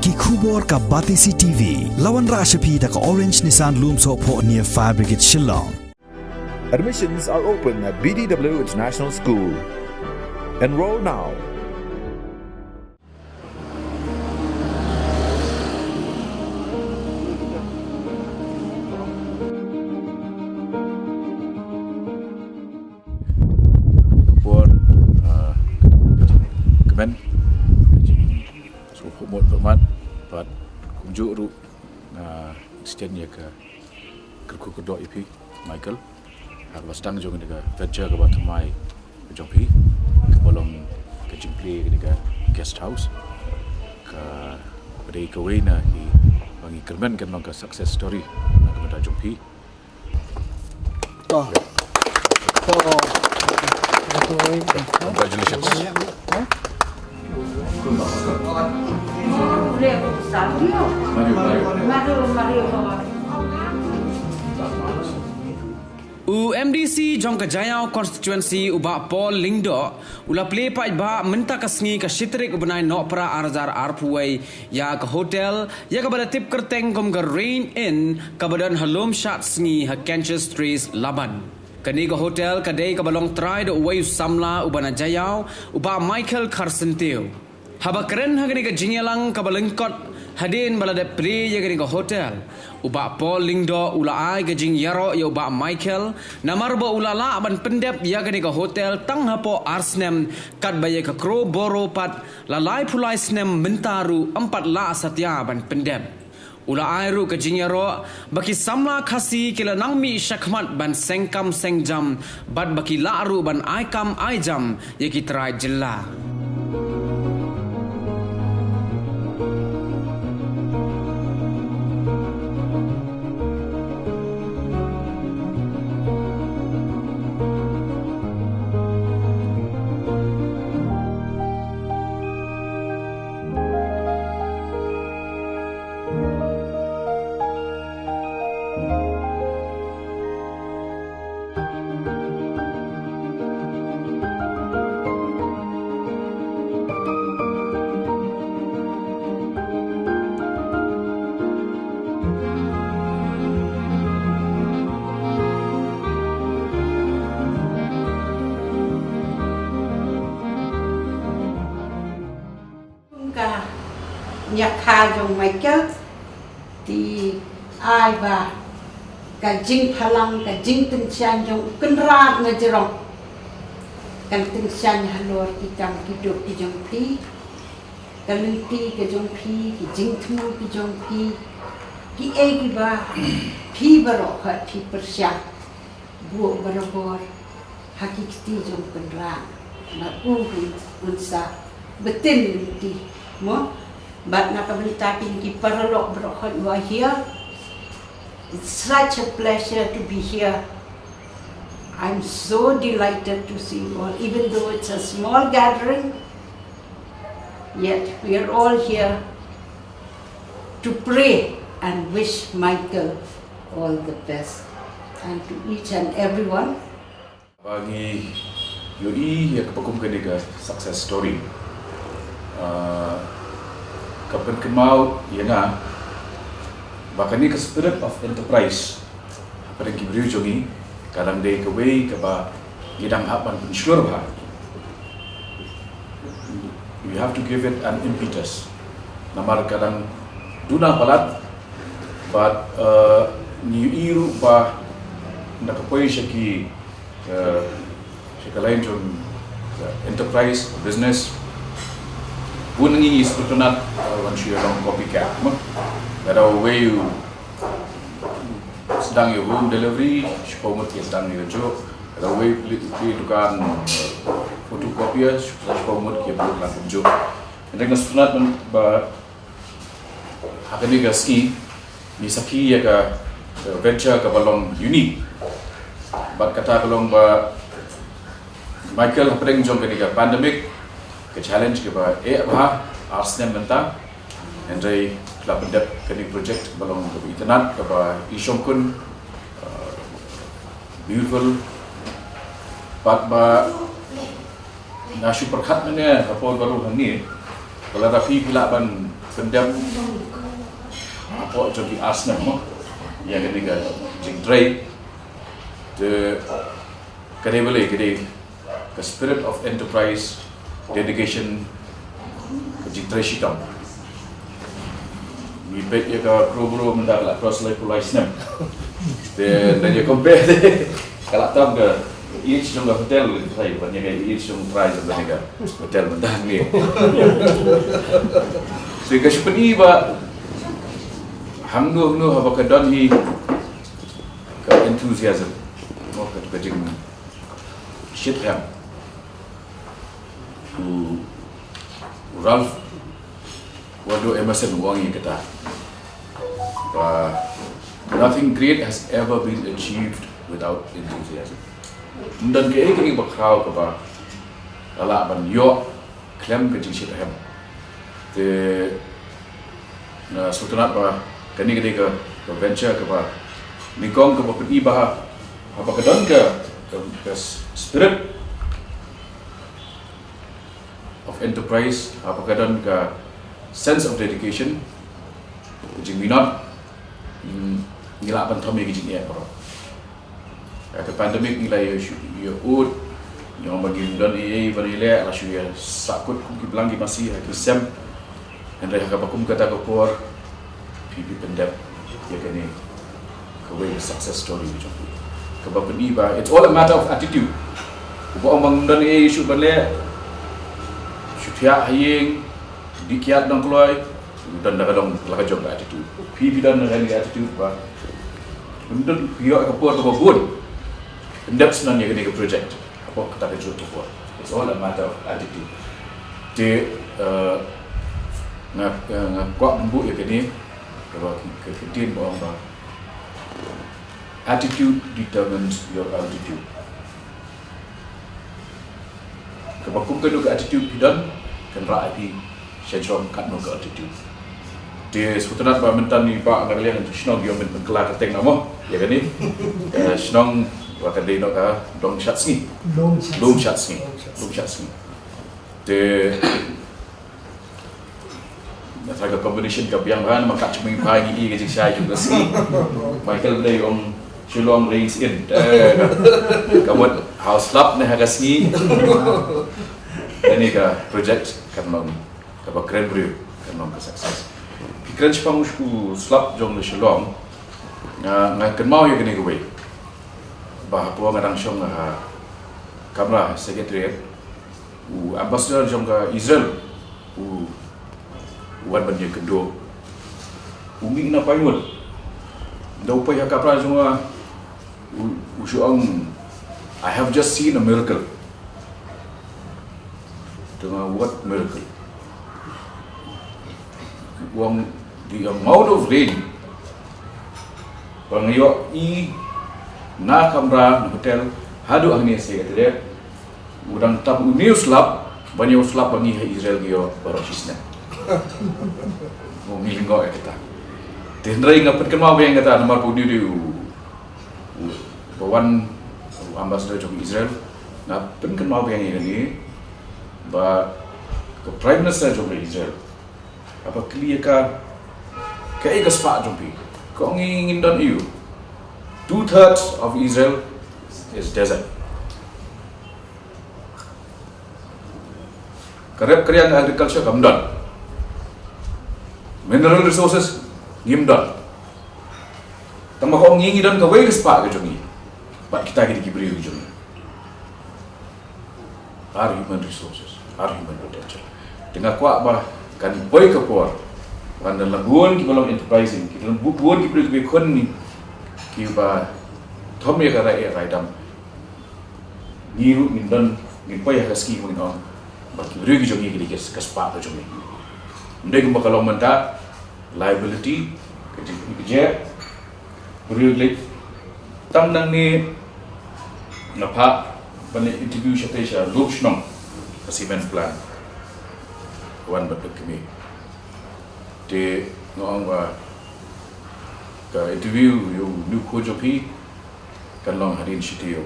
Ki khubor ka Batisi TV. Lawan Rashapi da ka Orange Nissan Loomso po near Fire Brigade Shillong. Admissions are open at BDW International School. Enroll now. Kemen so humot bermat pat kunjuk ru extend ya ke kerku kedua IP Michael harus tang jong dengan venture ke batu mai jong pi ke bolong ke jingpli ke guest house ke pada ke wena hi bangi kermen kan ke success story nak ke jong pi congratulations. MDC jong Kejayau constituency ubak Paul Lingdo ula play Paidbah menta kasngi ka shitrik ubenai nok pra arzar arpuai ya ke hotel ya ke pada tip kerteng kom ke rain in ke badan halom shat sngi ha Canches Trees Laban. Kani ke hotel kadai ke balong try do wayu samla ubana Jayau uba Michael Carcenteo. Haba keren ha kani ke jingelang ke balengkot hadin balada pre ya kani ke hotel. Uba Paul Lingdo ula ai ke jing yaro ya uba Michael namarba ula la ban pendep ya kani ke hotel tang hapo arsnem kat baye ke kro boro pat lalai pulai snem mentaru 4 la satya ban pendep. Ula airu ke jinyaro baki samla khasi kila nangmi shakmat ban sengkam sengjam bad baki laru ban aikam aijam yaki trai jilla. Nhạc hà dòng máy chất thì ai và cả chính phalang cả chính tinh san dòng kinh ra người chơi rong cả tinh san hà lor thì trong cái được cái dòng phi cả linh ti cái dòng phi cái chính thu cái dòng phi cái ai cái ba phi baro hết phi persia buộc baro bor hakikati dòng kinh ra mà unsa betul linh ti mo. But nakabalita pinki paralok brohot you are here. It's such a pleasure to be here. I'm so delighted to see you all, even though it's a small gathering. Yet we are all here to pray and wish Michael all the best, and to each and everyone. Bagi UI yang kepakum ke success story. Kapan kemau yana bahkan ni ke spirit of enterprise apa yang kibri jongi kadang day kaway kaba gidang hapan pensyur bah you have to give it an impetus namar kadang duna palat but ni iru bah nakapoy syaki syakalain jon enterprise business pun ngi sepetunat once you long copycat ada way you sedang you home delivery sepomot ya sedang ni jo ada way beli dukan fotokopier sepomot ya buat lah jo dengan sepetunat ba hakani gaski ni saki ya ka venture ka balong unique bat kata balong ba Michael hapeng jom ke pandemic ke challenge ke ba bah arsnem mentang andai telah pendap kini project balong ke internet ke ba isom kun beautiful but ba nasu perkhat mana apa baru hangi kalau rapi pila ban pendam apa jogi asna mo yang ketiga jing dray the kadebele kede the spirit of enterprise dedication jing dray shitam mi bet ya ka pro mendak la cross like license dan dia compare kalau tam ke each jong hotel saya banyak each jong price banyak hotel mendak ni sehingga seperti ba hamnu apa kedon hi ke enthusiasm mau ke jing shit ham Ralph wado Emerson wangi kata nothing great has ever been achieved without enthusiasm. Dan ke bakrau ke ba ala ban yo klem ke jing shit ham te na sultanat ba kani ke venture ke ba nikong ke Paidbah apa kedon ke spirit of enterprise apa kedon ke sense of dedication jing minat ngila ban thami ke jing ya bro ke pandemic nilai yo ud yang bagi dan berile la shuya sakut ki belangi masih ke sem dan dah bakum kata ke por pipi pendap ya kene ke way success story macam ke Paidbah it's all a matter of attitude ko omang dan issue bale syutia haying dikiat dong keluar dan dah kadang laga jog attitude pipi dan dengan attitude ba untuk yo ke por to bun pendap sebenarnya kene ke project apa kata ke tu por it's all a matter of attitude de nak kuat membu ya kene kalau ke ketin bawang ba attitude determines your altitude kebakum ke attitude dan kan rapi syajrom kat no ke altitude de sultanat ba mentan ni pak ngalian shnong yo men kelar keteng nama ya kan ni shnong waktu dia nak dong shots ni, long shots ni. The nak combination ke yang kan maka cuma pagi ni kerja saya juga sih. Michael Blay om Shillong rings in. Kamu house lab ni harga sini. Ini ke project kan long, kapa keren beri kan long ke sukses. Pikiran sepang usku slap jong le Shillong. Ngai kenal ya kini gue. Bahawa ngadang syong kamera secretariat ambassador jong ke Israel wan ban ye kendo umi na payul da upay ha kapra jong usyong I have just seen a miracle dengan what miracle wang the amount of rain pangayo na kamera hotel hadu ahni secretariat udang tab news lab banyak slap bangi Israel gio barosisna mo milingo kita tendrai ngapat kenal yang kata nomor pudi di bawan ambassador jong Israel ngapen kenal yang ini ba ke prime minister jong Israel apa clear ka kai ka spa jong pi ko ngingin don you 2/3 of Israel is desert. Kerja agriculture kamdan, mineral resources ngimdan. Tambah kau ngingi dan kau wei kespak ke jongi, but kita kiri kibri ke jongi. Our human resources, our human potential. Dengan kuat bah kan boy kepuar, kan dalam buan kita dalam enterprising, kita dalam buan kita lebih kon ni. Kiba thome ka rai dam niru mindan ngin pay ha ski mun on ba ki regi jogi ki kes kaspa ka jogi ndeg ba kalau menta liability ke je regi tam nang ni na pa bane interview shate sha lupshnong asimen plan wan ba kemi de ngong ba ka interview yung new coach pi kan long harin sitio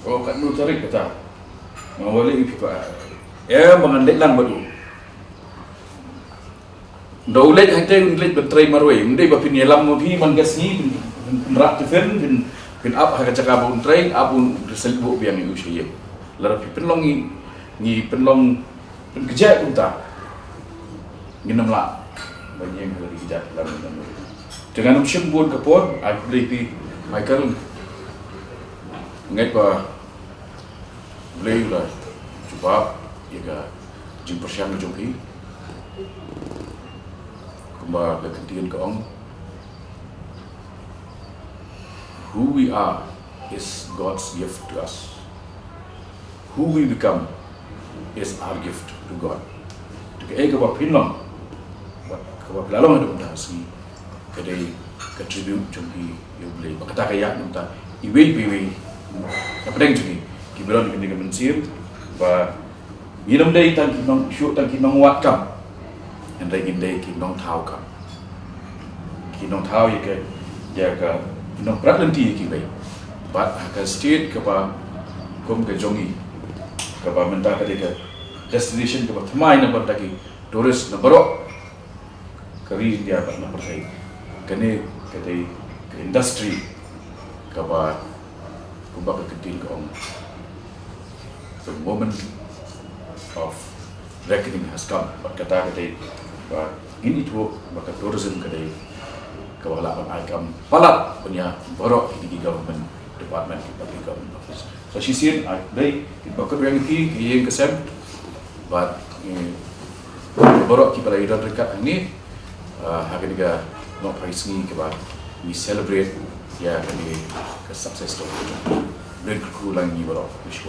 oh kan nu tarik kata ngawali ipi pa mangandek lang badu Daulet hante ulit betray marway, mende ba pinyelam mo pi man gasni rak tifen pin up ha cakap bun tray abun resel bu biang ni usia. Lara pi penlong ni penlong pen kerja kunta. Ginam la. Banyak dari kerja dalam dalam. Dengan option buat kapor, I beli pi Michael ngai pa beli lah. Cuba ya jim persiang jompi. Kembali ke kentian ke orang. Who we are is God's gift to us. Who we become is our gift to God. Jika ke bapa pinlang, ke bapa lalang ada unta si, kedai contribute jumpi you boleh. Kata kaya unta, iwe. Apa yang jadi? Kibelan dengan mensir, bah minum day tan kinong shoot tan kinong wat kam. And they in day kinong thao kam. Kinong thao ya ke kinong berat nanti ki baik. But ke state ke ba kom ke jongi ke ba mentah ke destination ke ba thamai na ba taki tourist na barok kari India ba na persai. Kene ke industry ke ba kumba ke ketil ke ong. The moment of reckoning has come. Kata kedai, ini tu maka tourism kedai kewalahan ikam palat punya borok di government department public government office. So she said, "Day, bakal yang yang kesem, but borok kita lagi dekat ini, hari ni no price ni kita we celebrate ya ini ke success story. Beri kulang ni borok, wish